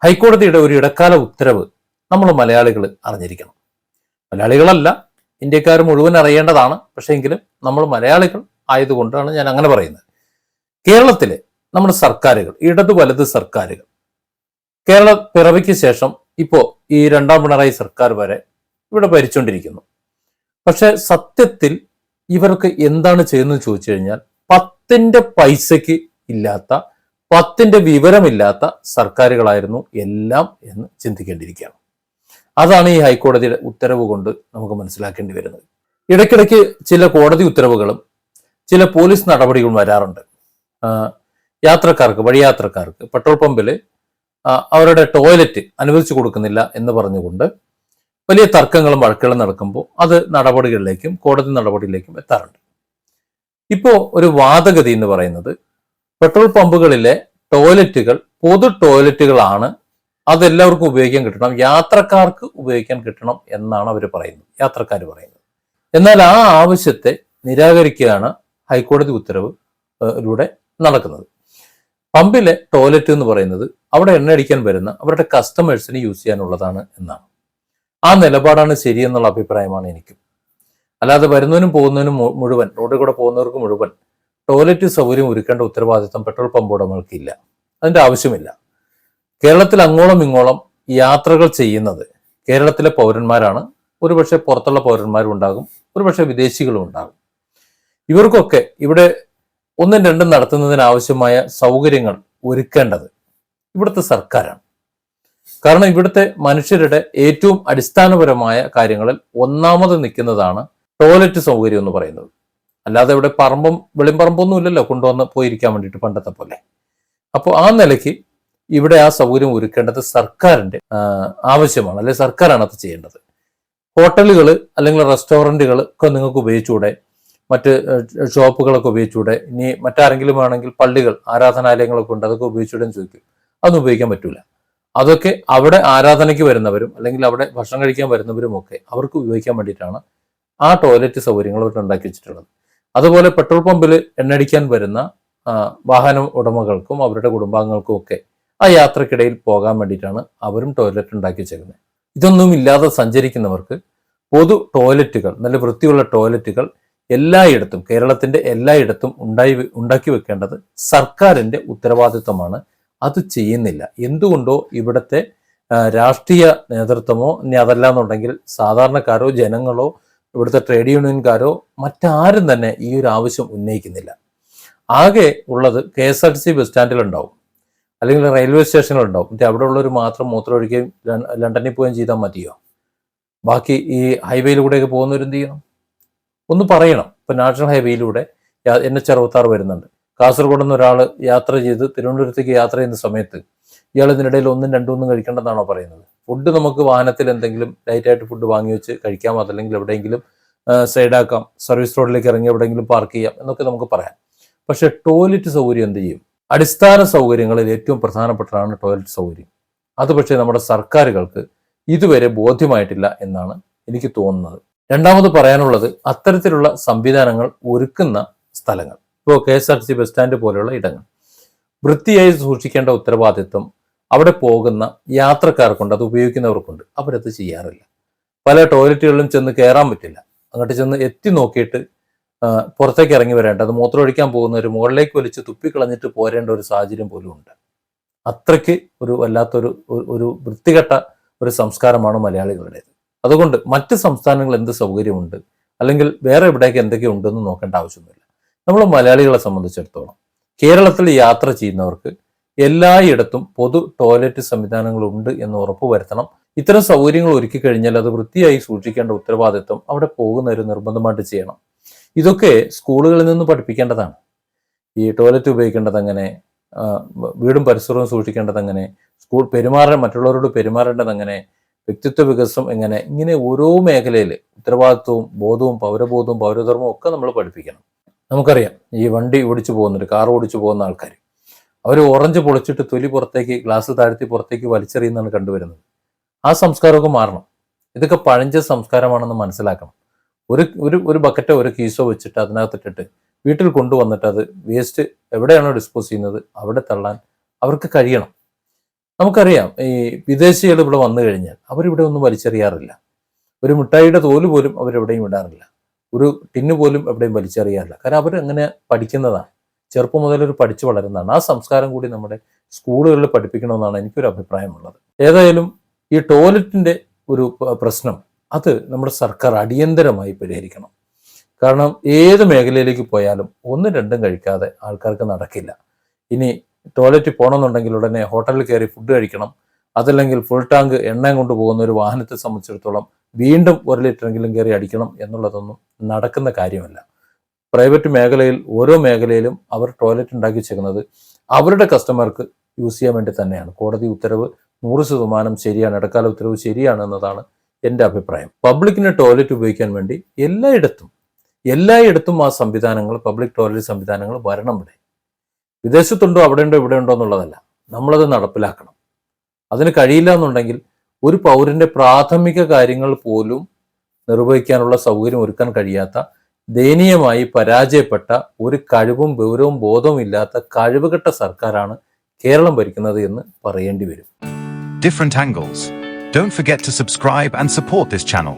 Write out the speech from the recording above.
ഹൈക്കോടതിയുടെ ഒരു ഇടക്കാല ഉത്തരവ് നമ്മൾ മലയാളികൾ അറിഞ്ഞിരിക്കണം. മലയാളികളല്ല, ഇന്ത്യക്കാർ മുഴുവൻ അറിയേണ്ടതാണ്. പക്ഷേ എങ്കിലും നമ്മൾ മലയാളികൾ ആയതുകൊണ്ടാണ് ഞാൻ അങ്ങനെ പറയുന്നത്. കേരളത്തിലെ നമ്മുടെ സർക്കാരുകൾ, ഇടതു വലത് സർക്കാരുകൾ, കേരള പിറവിക്ക് ശേഷം ഇപ്പോ ഈ രണ്ടാം പിണറായി സർക്കാർ വരെ ഇവിടെ ഭരിച്ചുകൊണ്ടിരിക്കുന്നു. പക്ഷെ സത്യത്തിൽ ഇവർക്ക് എന്താണ് ചെയ്യുന്നത് ചോദിച്ചു കഴിഞ്ഞാൽ, 10ന്റെ പൈസയ്ക്ക് ഇല്ലാത്ത, 10ന്റെ വിവരമില്ലാത്ത സർക്കാരുകളായിരുന്നു എല്ലാം എന്ന് ചിന്തിക്കേണ്ടിയിരിക്കുകയാണ്. അതാണ് ഈ ഹൈക്കോടതിയുടെ ഉത്തരവ് കൊണ്ട് നമുക്ക് മനസ്സിലാക്കേണ്ടി വരുന്നത്. ഇടയ്ക്കിടയ്ക്ക് ചില കോടതി ഉത്തരവുകളും ചില പോലീസ് നടപടികളും വരാറുണ്ട്. യാത്രക്കാർക്ക്, വഴിയാത്രക്കാർക്ക് പെട്രോൾ പമ്പിൽ അവരുടെ ടോയ്ലറ്റ് അനുവദിച്ചു കൊടുക്കുന്നില്ല എന്ന് പറഞ്ഞുകൊണ്ട് വലിയ തർക്കങ്ങളും വഴക്കുകളും നടക്കുമ്പോൾ അത് നടപടികളിലേക്കും കോടതി നടപടിയിലേക്കും എത്താറുണ്ട്. ഇപ്പോൾ ഒരു വാദഗതി എന്ന് പറയുന്നത്, പെട്രോൾ പമ്പുകളിലെ ടോയ്ലറ്റുകൾ പൊതു ടോയ്ലറ്റുകളാണ്, അതെല്ലാവർക്കും ഉപയോഗിക്കാൻ കിട്ടണം, യാത്രക്കാർക്ക് ഉപയോഗിക്കാൻ കിട്ടണം എന്നാണ് അവർ പറയുന്നത്, യാത്രക്കാർ പറയുന്നത്. എന്നാൽ ആ ആവശ്യത്തെ നിരാകരിക്കുകയാണ് ഹൈക്കോടതി ഉത്തരവിലൂടെ നടക്കുന്നത്. പമ്പിലെ ടോയ്ലറ്റ് എന്ന് പറയുന്നത് അവിടെ എണ്ണയടിക്കാൻ വരുന്ന അവരുടെ കസ്റ്റമേഴ്സിന് യൂസ് ചെയ്യാനുള്ളതാണ് എന്നാണ്. ആ നിലപാടാണ് ശരിയെന്നുള്ള അഭിപ്രായമാണ് എനിക്കും. അല്ലാതെ വരുന്നതിനും പോകുന്നതിനും മുഴുവൻ, റോഡിൽ കൂടെ പോകുന്നവർക്ക് മുഴുവൻ ടോയ്ലറ്റ് സൗകര്യം ഒരുക്കേണ്ട ഉത്തരവാദിത്വം പെട്രോൾ പമ്പ് ഉടമകൾക്കില്ല. അതിന്റെ ആവശ്യമില്ല. കേരളത്തിൽ അങ്ങോളം ഇങ്ങോളം യാത്രകൾ ചെയ്യുന്നത് കേരളത്തിലെ പൗരന്മാരാണ്. ഒരുപക്ഷെ പുറത്തുള്ള പൗരന്മാരും ഉണ്ടാകും, ഒരുപക്ഷെ വിദേശികളും ഉണ്ടാകും. ഇവർക്കൊക്കെ ഇവിടെ ഒന്നും രണ്ടും നടത്തുന്നതിന് ആവശ്യമായ സൗകര്യങ്ങൾ ഒരുക്കേണ്ടത് ഇവിടുത്തെ സർക്കാരാണ്. കാരണം ഇവിടുത്തെ മനുഷ്യരുടെ ഏറ്റവും അടിസ്ഥാനപരമായ കാര്യങ്ങളിൽ ഒന്നാമത് നിൽക്കുന്നതാണ് ടോയ്ലറ്റ് സൗകര്യം എന്ന് പറയുന്നത്. അല്ലാതെ ഇവിടെ പറമ്പും വെളിമ്പറമ്പൊന്നും ഇല്ലല്ലോ കൊണ്ടുവന്ന് പോയിരിക്കാൻ വേണ്ടിയിട്ട് പണ്ടത്തെ പോലെ. അപ്പോൾ ആ നിലയ്ക്ക് ഇവിടെ ആ സൗകര്യം ഒരുക്കേണ്ടത് സർക്കാരിന്റെ ആവശ്യമാണ്, അല്ലെങ്കിൽ സർക്കാരാണ് അത് ചെയ്യേണ്ടത്. ഹോട്ടലുകൾ അല്ലെങ്കിൽ റെസ്റ്റോറൻറ്റുകൾ ഒക്കെ നിങ്ങൾക്ക് ഉപയോഗിച്ചുകൂടെ? മറ്റ് ഷോപ്പുകളൊക്കെ ഉപയോഗിച്ചുകൂടെ? ഇനി മറ്റാരെങ്കിലും ആണെങ്കിൽ പള്ളികൾ, ആരാധനാലയങ്ങളൊക്കെ ഉണ്ട്, അതൊക്കെ ഉപയോഗിച്ചുകൂടെ എന്ന് ചോദിക്കും. അതൊന്നും ഉപയോഗിക്കാൻ പറ്റൂല. അതൊക്കെ അവിടെ ആരാധനയ്ക്ക് വരുന്നവരും അല്ലെങ്കിൽ അവിടെ ഭക്ഷണം കഴിക്കാൻ വരുന്നവരും ഒക്കെ അവർക്ക് ഉപയോഗിക്കാൻ വേണ്ടിയിട്ടാണ് ആ ടോയ്ലറ്റ് സൗകര്യങ്ങൾ അവർ ഉണ്ടാക്കി വെച്ചിട്ടുള്ളത്. അതുപോലെ പെട്രോൾ പമ്പിൽ എണ്ണടിക്കാൻ വരുന്ന വാഹന ഉടമകൾക്കും അവരുടെ കുടുംബാംഗങ്ങൾക്കും ഒക്കെ ആ യാത്രക്കിടയിൽ പോകാൻ വേണ്ടിയിട്ടാണ് അവരും ടോയ്ലറ്റ് ഉണ്ടാക്കി വെച്ചേക്കുന്നത്. ഇതൊന്നും ഇല്ലാതെ സഞ്ചരിക്കുന്നവർക്ക് പൊതു ടോയ്ലറ്റുകൾ, നല്ല വൃത്തിയുള്ള ടോയ്ലറ്റുകൾ എല്ലായിടത്തും, കേരളത്തിന്റെ എല്ലായിടത്തും ഉണ്ടാക്കി വെക്കേണ്ടത് സർക്കാരിന്റെ ഉത്തരവാദിത്വമാണ്. അത് ചെയ്യുന്നില്ല. എന്തുകൊണ്ടോ ഇവിടുത്തെ രാഷ്ട്രീയ നേതൃത്വമോ, ഇനി അതല്ല എന്നുണ്ടെങ്കിൽ സാധാരണക്കാരോ ജനങ്ങളോ ഇവിടുത്തെ ട്രേഡ് യൂണിയൻകാരോ മറ്റാരും തന്നെ ഈ ഒരു ആവശ്യം ഉന്നയിക്കുന്നില്ല. ആകെ ഉള്ളത് KSRTC ബസ് സ്റ്റാൻഡിലുണ്ടാവും, അല്ലെങ്കിൽ റെയിൽവേ സ്റ്റേഷനിലുണ്ടാവും. എന്നിട്ട് അവിടെ ഉള്ളവർ മാത്രം മൂത്രമൊഴിക്കുകയും ലണ്ടനിൽ പോവുകയും ചെയ്താൽ മതിയോ? ബാക്കി ഈ ഹൈവേയിലൂടെയൊക്കെ പോകുന്നവരെന്ത് ചെയ്യണം? ഒന്ന് പറയണം. ഇപ്പം നാഷണൽ ഹൈവേയിലൂടെ NH66 വരുന്നുണ്ട്. കാസർഗോഡ് നിന്ന് ഒരാൾ യാത്ര ചെയ്ത് തിരുവനന്തപുരത്തേക്ക് യാത്ര ചെയ്യുന്ന സമയത്ത് ഇയാൾ ഇതിനിടയിൽ ഒന്നും രണ്ടും കഴിക്കേണ്ടെന്നാണോ പറയുന്നത്? ഫുഡ് നമുക്ക് വാഹനത്തിൽ എന്തെങ്കിലും ലൈറ്റായിട്ട് ഫുഡ് വാങ്ങി വെച്ച് കഴിക്കാം, അതല്ലെങ്കിൽ എവിടെയെങ്കിലും സൈഡാക്കാം, സർവീസ് റോഡിലേക്ക് ഇറങ്ങി എവിടെയെങ്കിലും പാർക്ക് ചെയ്യാം എന്നൊക്കെ നമുക്ക് പറയാം. പക്ഷെ ടോയ്ലറ്റ് സൗകര്യം എന്ത് ചെയ്യും? അടിസ്ഥാന സൗകര്യങ്ങളിൽ ഏറ്റവും പ്രധാനപ്പെട്ടതാണ് ടോയ്ലറ്റ് സൗകര്യം. അത് പക്ഷേ നമ്മുടെ സർക്കാരുകൾക്ക് ഇതുവരെ ബോധ്യമായിട്ടില്ല എന്നാണ് എനിക്ക് തോന്നുന്നത്. രണ്ടാമത് പറയാനുള്ളത്, അത്തരത്തിലുള്ള സംവിധാനങ്ങൾ ഒരുക്കുന്ന സ്ഥലങ്ങൾ, ഇപ്പോൾ KSRTC ബസ് സ്റ്റാൻഡ് പോലെയുള്ള ഇടങ്ങൾ വൃത്തിയായി സൂക്ഷിക്കേണ്ട ഉത്തരവാദിത്വം അവിടെ പോകുന്ന യാത്രക്കാർക്കുണ്ട്, അത് ഉപയോഗിക്കുന്നവർക്കുണ്ട്. അവരത് ചെയ്യാറില്ല. പല ടോയ്ലറ്റുകളിലും ചെന്ന് കയറാൻ പറ്റില്ല. അങ്ങോട്ട് ചെന്ന് എത്തി നോക്കിയിട്ട് പുറത്തേക്ക് ഇറങ്ങി വരേണ്ട, അത് മൂത്രമൊഴിക്കാൻ പോകുന്നവർ മുകളിലേക്ക് വലിച്ച് തുപ്പിക്കളഞ്ഞിട്ട് പോരേണ്ട ഒരു സാഹചര്യം പോലും ഉണ്ട്. അത്രയ്ക്ക് ഒരു വല്ലാത്തൊരു ഒരു വൃത്തികെട്ട ഒരു സംസ്കാരമാണ് മലയാളികളുടേത്. അതുകൊണ്ട് മറ്റ് സംസ്ഥാനങ്ങൾ എന്ത് സൗകര്യമുണ്ട്, അല്ലെങ്കിൽ വേറെ എവിടേക്ക് എന്തൊക്കെ ഉണ്ടെന്ന് നോക്കേണ്ട ആവശ്യമൊന്നുമില്ല. നമ്മൾ മലയാളികളെ സംബന്ധിച്ചിടത്തോളം കേരളത്തിൽ യാത്ര ചെയ്യുന്നവർക്ക് എല്ലായിടത്തും പൊതു ടോയ്ലറ്റ് സംവിധാനങ്ങളുണ്ട് എന്ന് ഉറപ്പുവരുത്തണം. ഇത്തരം സൗകര്യങ്ങൾ ഒരുക്കി കഴിഞ്ഞാൽ അത് വൃത്തിയായി സൂക്ഷിക്കേണ്ട ഉത്തരവാദിത്വം അവിടെ പോകുന്നവർ നിർബന്ധമായിട്ട് ചെയ്യണം. ഇതൊക്കെ സ്കൂളുകളിൽ നിന്ന് പഠിപ്പിക്കേണ്ടതാണ്. ഈ ടോയ്ലറ്റ് ഉപയോഗിക്കേണ്ടത് എങ്ങനെ, വീടും പരിസരവും സൂക്ഷിക്കേണ്ടത് എങ്ങനെ, മറ്റുള്ളവരോട് പെരുമാറേണ്ടത് എങ്ങനെ, വ്യക്തിത്വ വികസനം എങ്ങനെ, ഇങ്ങനെ ഓരോ മേഖലയിൽ ഉത്തരവാദിത്വവും ബോധവും പൗരബോധവും പൗരധർമ്മവും ഒക്കെ നമ്മൾ പഠിപ്പിക്കണം. നമുക്കറിയാം, ഈ വണ്ടി ഓടിച്ചു പോകുന്നവർ, കാർ ഓടിച്ചു പോകുന്ന ആൾക്കാർ, അവർ ഓറഞ്ച് പൊളിച്ചിട്ട് തൊലി പുറത്തേക്ക്, ഗ്ലാസ് താഴ്ത്തി പുറത്തേക്ക് വലിച്ചെറിയുന്നതാണ് കണ്ടുവരുന്നത്. ആ സംസ്കാരമൊക്കെ മാറണം. ഇതൊക്കെ പഴഞ്ച സംസ്കാരമാണെന്ന് മനസ്സിലാക്കണം. ഒരു ബക്കറ്റോ ഒരു കീസോ വെച്ചിട്ട് അതിനകത്തിട്ടിട്ട് വീട്ടിൽ കൊണ്ടുവന്നിട്ട് അത് വേസ്റ്റ് എവിടെയാണോ ഡിസ്പോസ് ചെയ്യുന്നത് അവിടെ തള്ളാൻ അവർക്ക് കഴിയണം. നമുക്കറിയാം ഈ വിദേശികൾ ഇവിടെ വന്നു കഴിഞ്ഞാൽ അവരിവിടെ ഒന്നും വലിച്ചെറിയാറില്ല. ഒരു മിഠായിയുടെ തോല് പോലും അവരെവിടെയും ഇടാറില്ല. ഒരു ടിന്ന് പോലും എവിടെയും വലിച്ചെറിയാറില്ല. കാരണം അവരങ്ങനെ പഠിക്കുന്നതാണ്, ചെറുപ്പം മുതലൊരു പഠിച്ചു വളരുന്നതാണ്. ആ സംസ്കാരം കൂടി നമ്മുടെ സ്കൂളുകളിൽ പഠിപ്പിക്കണമെന്നാണ് എനിക്കൊരു അഭിപ്രായമുള്ളത്. ഏതായാലും ഈ ടോയ്ലറ്റിൻ്റെ ഒരു പ്രശ്നം അത് നമ്മുടെ സർക്കാർ അടിയന്തരമായി പരിഹരിക്കണം. കാരണം ഏത് മേഖലയിലേക്ക് പോയാലും ഒന്നും രണ്ടും കഴിക്കാതെ ആൾക്കാർക്ക് നടക്കില്ല. ഇനി ടോയ്ലറ്റിൽ പോകണമെന്നുണ്ടെങ്കിൽ ഉടനെ ഹോട്ടലിൽ കയറി ഫുഡ് കഴിക്കണം. അതല്ലെങ്കിൽ ഫുൾ ടാങ്ക് എണ്ണ കൊണ്ട് പോകുന്ന ഒരു വാഹനത്തെ സംബന്ധിച്ചിടത്തോളം വീണ്ടും 1 ലിറ്ററെങ്കിലും കയറി അടിക്കണം എന്നുള്ളതൊന്നും നടക്കുന്ന കാര്യമല്ല. പ്രൈവറ്റ് മേഖലയിൽ ഓരോ മേഖലയിലും അവർ ടോയ്ലറ്റ് ഉണ്ടാക്കി വെച്ചിരിക്കുന്നത് അവരുടെ കസ്റ്റമർക്ക് യൂസ് ചെയ്യാൻ വേണ്ടി തന്നെയാണ്. കോടതി ഉത്തരവ് 100% ശരിയാണ്, ഇടക്കാല ഉത്തരവ് ശരിയാണ് എന്നതാണ് എൻ്റെ അഭിപ്രായം. പബ്ലിക്കിന് ടോയ്ലറ്റ് ഉപയോഗിക്കാൻ വേണ്ടി എല്ലായിടത്തും ആ സംവിധാനങ്ങൾ, പബ്ലിക് ടോയ്ലറ്റ് സംവിധാനങ്ങൾ വരണം. വിദേശത്തുണ്ടോ അവിടെ ഉണ്ടോ ഇവിടെ ഉണ്ടോ എന്നുള്ളതല്ല, നമ്മളത് നടപ്പിലാക്കണം. അതിന് കഴിയില്ല എന്നുണ്ടെങ്കിൽ ഒരു പൗരന്റെ പ്രാഥമിക കാര്യങ്ങൾ പോലും നിർവഹിക്കാനുള്ള സൗകര്യം ഒരുക്കാൻ കഴിയാത്ത, ദയനീയമായി പരാജയപ്പെട്ട, ഒരു കഴിവും വിവരവും ബോധവും ഇല്ലാത്ത കഴിവുകെട്ട സർക്കാരാണ് കേരളം ഭരിക്കുന്നത് എന്ന് പറയേണ്ടി വരും. Different angles. Don't forget to subscribe and support this channel.